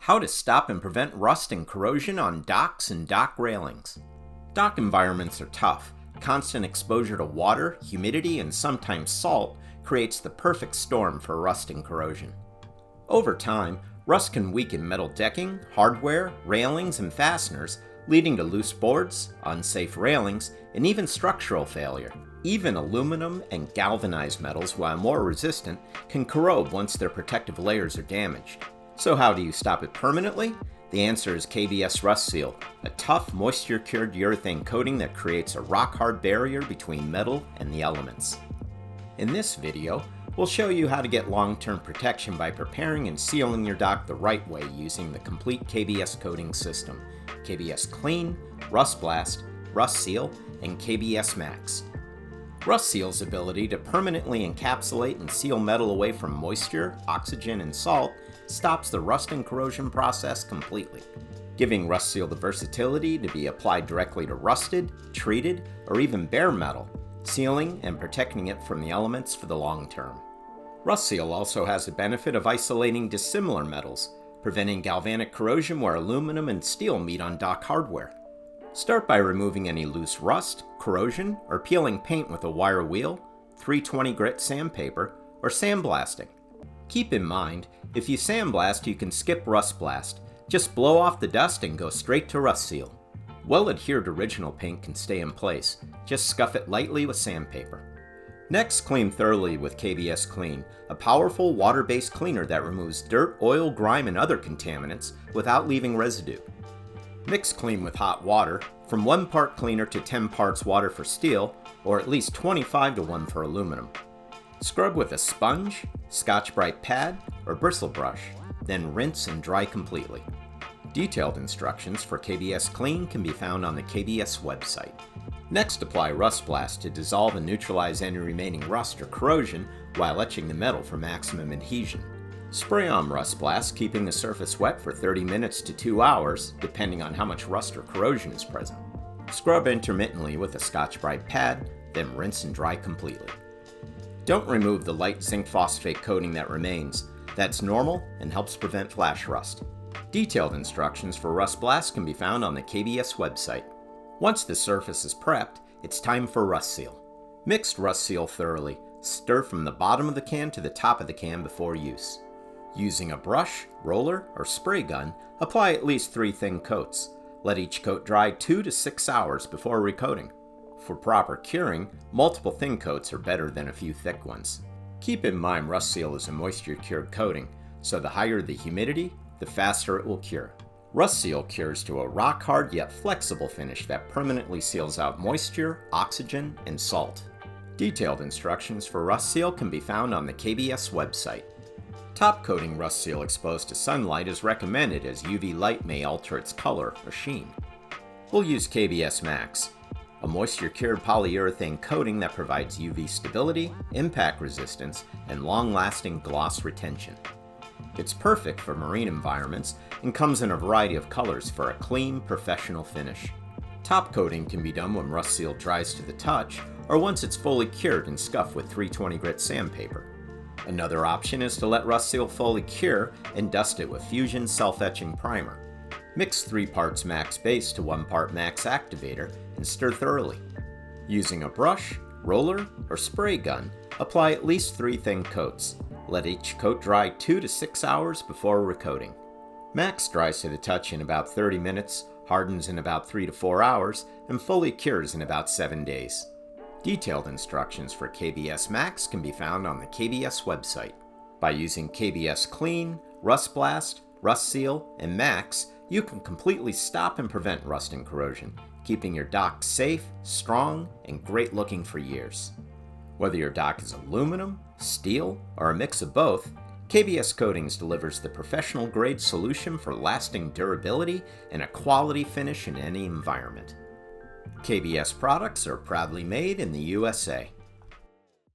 How to stop and prevent rust and corrosion on docks and dock railings. Dock environments are tough. Constant exposure to water, humidity, and sometimes salt creates the perfect storm for rust and corrosion. Over time, rust can weaken metal decking, hardware, railings, and fasteners, leading to loose boards, unsafe railings, and even structural failure. Even aluminum and galvanized metals, while more resistant, can corrode once their protective layers are damaged. So how do you stop it permanently? The answer is KBS RustSeal, a tough, moisture-cured urethane coating that creates a rock-hard barrier between metal and the elements. In this video, we'll show you how to get long-term protection by preparing and sealing your dock the right way using the complete KBS Coatings system, KBS Klean, RustBlast, RustSeal, and KBS MAXX. RustSeal's ability to permanently encapsulate and seal metal away from moisture, oxygen, and salt stops the rust and corrosion process completely, giving RustSeal the versatility to be applied directly to rusted, treated, or even bare metal, sealing and protecting it from the elements for the long term. RustSeal also has the benefit of isolating dissimilar metals, preventing galvanic corrosion where aluminum and steel meet on dock hardware. Start by removing any loose rust, corrosion, or peeling paint with a wire wheel, 320 grit sandpaper, or sandblasting. Keep in mind, if you sandblast, you can skip RustBlast. Just blow off the dust and go straight to RustSeal. Well-adhered original paint can stay in place. Just scuff it lightly with sandpaper. Next, clean thoroughly with KBS Klean, a powerful water-based cleaner that removes dirt, oil, grime, and other contaminants without leaving residue. Mix clean with hot water, from 1 part cleaner to 10 parts water for steel, or at least 25 to 1 for aluminum. Scrub with a sponge, Scotch-Brite pad, or bristle brush, then rinse and dry completely. Detailed instructions for KBS Klean can be found on the KBS website. Next, apply RustBlast to dissolve and neutralize any remaining rust or corrosion while etching the metal for maximum adhesion. Spray on RustBlast, keeping the surface wet for 30 minutes to 2 hours, depending on how much rust or corrosion is present. Scrub intermittently with a Scotch-Brite pad, then rinse and dry completely. Don't remove the light zinc phosphate coating that remains. That's normal and helps prevent flash rust. Detailed instructions for RustBlast can be found on the KBS website. Once the surface is prepped, it's time for RustSeal. Mix RustSeal thoroughly. Stir from the bottom of the can to the top of the can before use. Using a brush, roller, or spray gun, apply at least 3 thin coats. Let each coat dry 2 to 6 hours before recoating. For proper curing, multiple thin coats are better than a few thick ones. Keep in mind RustSeal is a moisture-cured coating, so the higher the humidity, the faster it will cure. RustSeal cures to a rock-hard yet flexible finish that permanently seals out moisture, oxygen, and salt. Detailed instructions for RustSeal can be found on the KBS website. Top coating RustSeal exposed to sunlight is recommended as UV light may alter its color or sheen. We'll use KBS MAXX, a moisture-cured polyurethane coating that provides UV stability, impact resistance, and long-lasting gloss retention. It's perfect for marine environments and comes in a variety of colors for a clean, professional finish. Top coating can be done when RustSeal dries to the touch or once it's fully cured and scuffed with 320 grit sandpaper. Another option is to let RustSeal fully cure and dust it with Fusion self-etching primer. Mix 3 parts MAXX base to 1 part MAXX activator and stir thoroughly. Using a brush, roller, or spray gun, apply at least 3 thin coats. Let each coat dry 2 to 6 hours before recoating. MAXX dries to the touch in about 30 minutes, hardens in about 3 to 4 hours, and fully cures in about 7 days. Detailed instructions for KBS MAXX can be found on the KBS website. By using KBS Klean, RustBlast, RustSeal, and MAXX, you can completely stop and prevent rust and corrosion, keeping your dock safe, strong, and great looking for years. Whether your dock is aluminum, steel, or a mix of both, KBS Coatings delivers the professional grade solution for lasting durability and a quality finish in any environment. KBS products are proudly made in the USA.